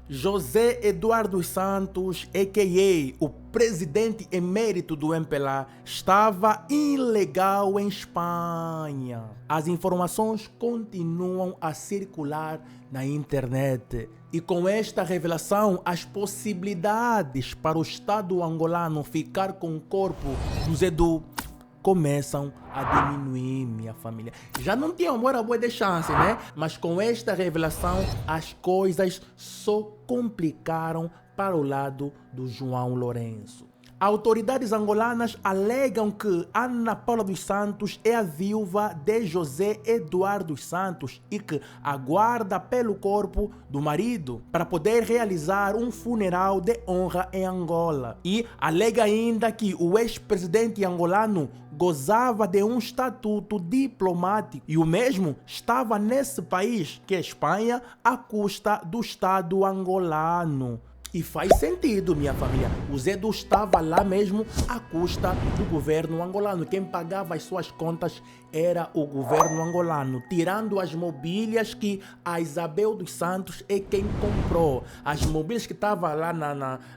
José Eduardo dos Santos, a.k.a. o presidente emérito do MPLA, estava ilegal em Espanha. As informações continuam a circular na internet. E com esta revelação, as possibilidades para o Estado angolano ficar com o corpo do Zedu começam a diminuir, minha família. Já não tinha uma boa de chance, né? Mas com esta revelação, as coisas só complicaram para o lado do João Lourenço. Autoridades angolanas alegam que Ana Paula dos Santos é a viúva de José Eduardo dos Santos e que aguarda pelo corpo do marido para poder realizar um funeral de honra em Angola. E alega ainda que o ex-presidente angolano gozava de um estatuto diplomático e o mesmo estava nesse país, que é a Espanha, à custa do Estado angolano. E faz sentido, minha família. O Zedu estava lá mesmo à custa do governo angolano. Quem pagava as suas contas era o governo angolano, tirando as mobílias que a Isabel dos Santos é quem comprou. As mobílias que estavam lá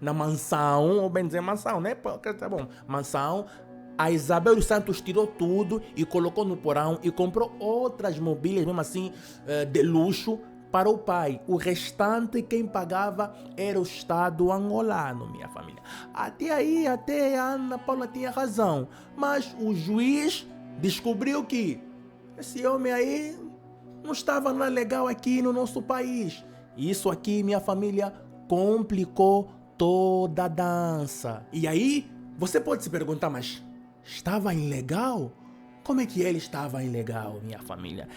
na mansão, ou bem dizer mansão, né? Tá bom, mansão. A Isabel dos Santos tirou tudo e colocou no porão e comprou outras mobílias, mesmo assim, de luxo, para o pai. O restante quem pagava era o Estado angolano, minha família. Até aí, até a Ana Paula tinha razão. Mas o juiz descobriu que esse homem aí não estava nada legal aqui no nosso país. Isso aqui, minha família, complicou toda a dança. E aí, você pode se perguntar, mas estava ilegal? Como é que ele estava ilegal, minha família?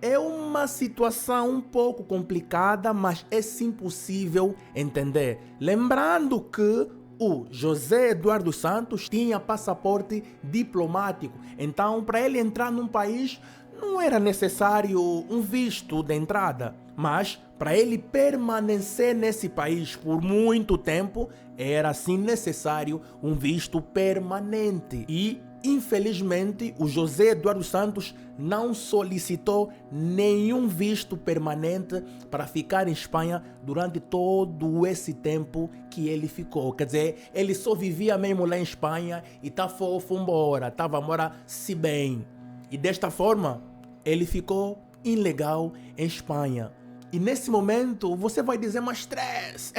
É uma situação um pouco complicada, mas é sim possível entender. Lembrando que o José Eduardo dos Santos tinha passaporte diplomático. Então, para ele entrar num país, não era necessário um visto de entrada. Mas, para ele permanecer nesse país por muito tempo, era sim necessário um visto permanente. E infelizmente, o José Eduardo Santos não solicitou nenhum visto permanente para ficar em Espanha durante todo esse tempo que ele ficou. Quer dizer, ele só vivia mesmo lá em Espanha e tá fofo embora, estava a morar-se bem. E desta forma, ele ficou ilegal em Espanha. E nesse momento, você vai dizer, mas stress,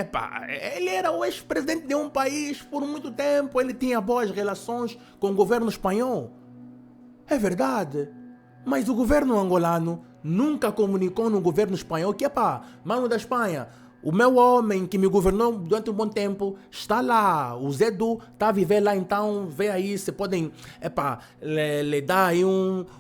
ele era o ex-presidente de um país por muito tempo, ele tinha boas relações com o governo espanhol. É verdade, mas o governo angolano nunca comunicou no governo espanhol que, mano da Espanha, o meu homem que me governou durante um bom tempo está lá. O Zedu está a viver lá, então vê aí, se podem, lhe dar aí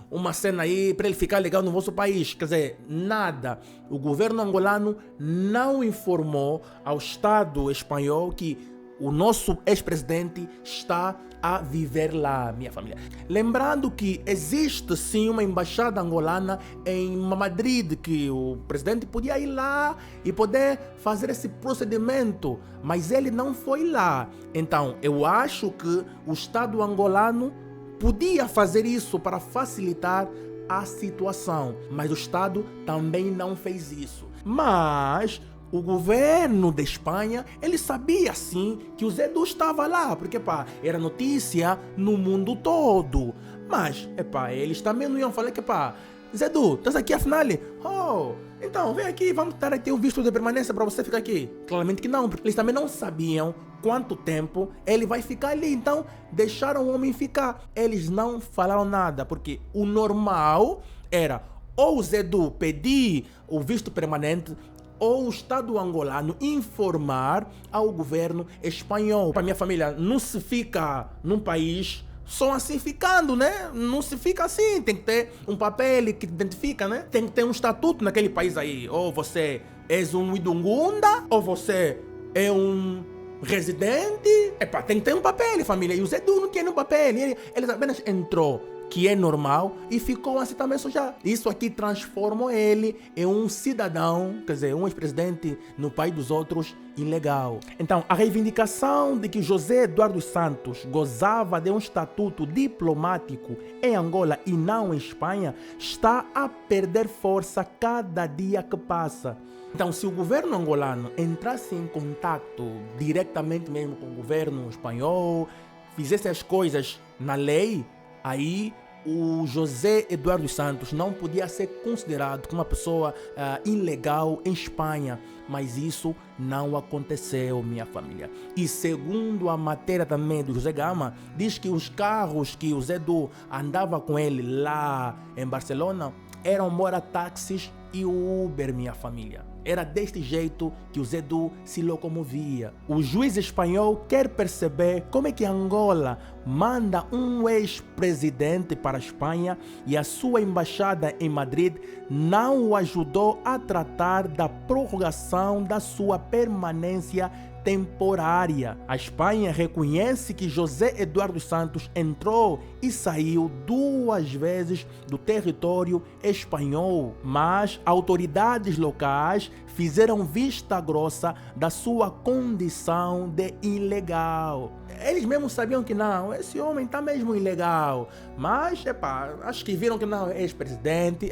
uma cena aí para ele ficar legal no vosso país. Quer dizer, nada. O governo angolano não informou ao Estado espanhol que o nosso ex-presidente está a viver lá, minha família. Lembrando que existe sim uma embaixada angolana em Madrid, que o presidente podia ir lá e poder fazer esse procedimento, mas ele não foi lá. Então, eu acho que o Estado angolano podia fazer isso para facilitar a situação, mas o Estado também não fez isso. Mas o governo da Espanha, ele sabia sim que o Zedu estava lá, porque era notícia no mundo todo. Mas, eles também não iam falar que, Zedu, estás aqui afinal? Então vem aqui, vamos dar aqui o visto de permanência para você ficar aqui. Claramente que não, porque eles também não sabiam quanto tempo ele vai ficar ali. Então deixaram o homem ficar. Eles não falaram nada, porque o normal era ou o Zedu pedir o visto permanente ou o Estado angolano informar ao governo espanhol. Para minha família, não se fica num país só assim ficando, né? Não se fica assim, tem que ter um papel que identifica, né? Tem que ter um estatuto naquele país aí. Ou você és um idungunda, ou você é um residente. Tem que ter um papel, família. E o Zedu não tinha nenhum papel, ele apenas entrou. que é normal, e ficou assim também já. Isso aqui transformou ele em um cidadão, quer dizer, um ex-presidente no país dos outros, ilegal. Então, a reivindicação de que José Eduardo Santos gozava de um estatuto diplomático em Angola e não em Espanha está a perder força cada dia que passa. Então, se o governo angolano entrasse em contato diretamente mesmo com o governo espanhol, fizesse as coisas na lei, aí o José Eduardo Santos não podia ser considerado como uma pessoa ilegal em Espanha, mas isso não aconteceu, minha família. E segundo a matéria também do José Gama, diz que os carros que o Zé Du andava com ele lá em Barcelona eram mototáxis e Uber, minha família. Era deste jeito que o Zé Du se locomovia. O juiz espanhol quer perceber como é que Angola manda um ex-presidente para a Espanha e a sua embaixada em Madrid não o ajudou a tratar da prorrogação da sua permanência temporária. A Espanha reconhece que José Eduardo Santos entrou e saiu 2 vezes do território espanhol, mas autoridades locais fizeram vista grossa da sua condição de ilegal. Eles mesmos sabiam que não, esse homem está mesmo ilegal, mas acho que viram que não é ex-presidente,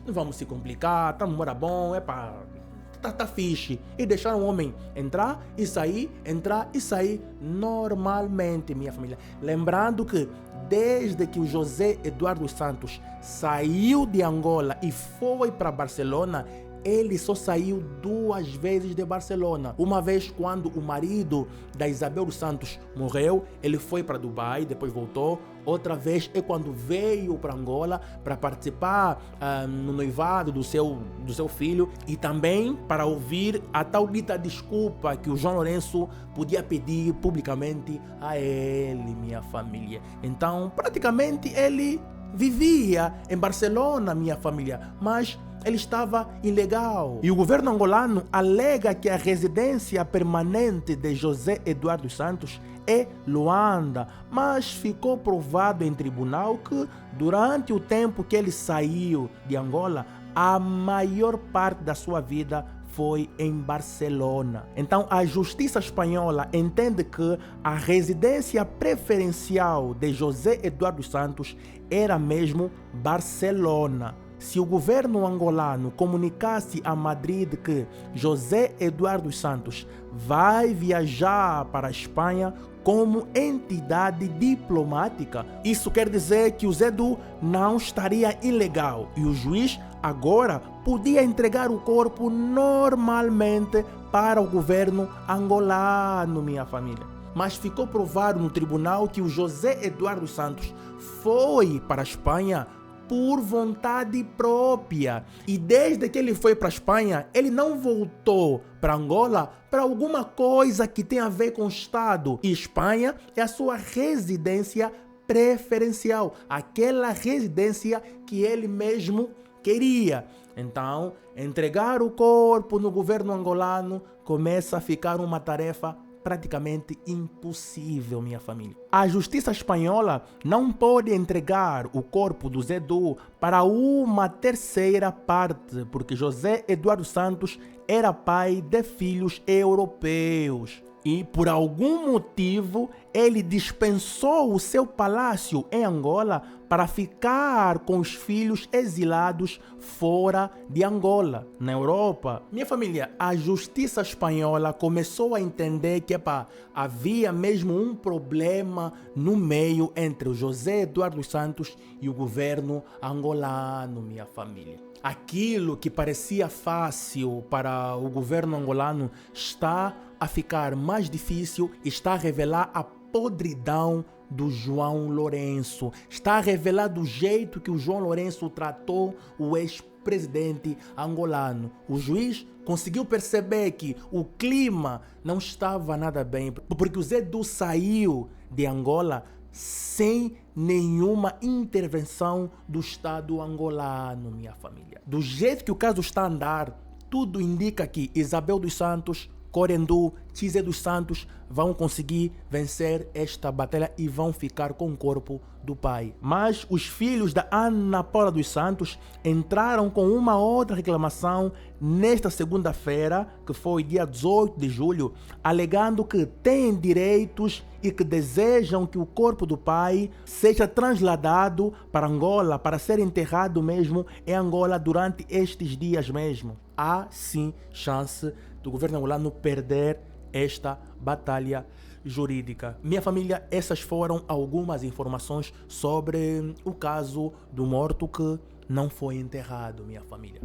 não vamos se complicar, tá mora bom, tá fixe. E deixaram o homem entrar e sair normalmente, minha família. Lembrando que desde que o José Eduardo Santos saiu de Angola e foi para Barcelona, ele só saiu 2 vezes de Barcelona. Uma vez quando o marido da Isabel dos Santos morreu, ele foi para Dubai, depois voltou. Outra vez é quando veio para Angola para participar no noivado do seu filho e também para ouvir a tal dita desculpa que o João Lourenço podia pedir publicamente a ele, minha família. Então, praticamente ele vivia em Barcelona, minha família, mas ele estava ilegal. E o governo angolano alega que a residência permanente de José Eduardo Santos é Luanda, mas ficou provado em tribunal que durante o tempo que ele saiu de Angola, a maior parte da sua vida foi em Barcelona. Então a justiça espanhola entende que a residência preferencial de José Eduardo Santos era mesmo Barcelona. Se o governo angolano comunicasse a Madrid que José Eduardo Santos vai viajar para a Espanha como entidade diplomática, isso quer dizer que o Zé Du não estaria ilegal e o juiz agora podia entregar o corpo normalmente para o governo angolano, minha família. Mas ficou provado no tribunal que o José Eduardo Santos foi para a Espanha por vontade própria. E desde que ele foi para a Espanha, ele não voltou para Angola para alguma coisa que tem a ver com o Estado. E Espanha é a sua residência preferencial, aquela residência que ele mesmo queria. Então, entregar o corpo no governo angolano começa a ficar uma tarefa praticamente impossível, minha família. A justiça espanhola não pode entregar o corpo do Zé Du para uma terceira parte, porque José Eduardo Santos era pai de filhos europeus. E por algum motivo ele dispensou o seu palácio em Angola para ficar com os filhos exilados fora de Angola, na Europa. Minha família, a justiça espanhola começou a entender que havia mesmo um problema no meio entre o José Eduardo Santos e o governo angolano, minha família. Aquilo que parecia fácil para o governo angolano está a ficar mais difícil, está a revelar a podridão do João Lourenço, está a revelar do jeito que o João Lourenço tratou o ex-presidente angolano. O juiz conseguiu perceber que o clima não estava nada bem, porque o Zé Du saiu de Angola sem nenhuma intervenção do Estado angolano, minha família. Do jeito que o caso está a andar, tudo indica que Isabel dos Santos Corendu, Tizé dos Santos vão conseguir vencer esta batalha e vão ficar com o corpo do pai. Mas os filhos da Ana Paula dos Santos entraram com uma outra reclamação nesta segunda-feira, que foi dia 18 de julho, alegando que têm direitos e que desejam que o corpo do pai seja trasladado para Angola, para ser enterrado mesmo em Angola durante estes dias mesmo. Há sim chance do governo angolano perder esta batalha jurídica. Minha família, essas foram algumas informações sobre o caso do morto que não foi enterrado, minha família.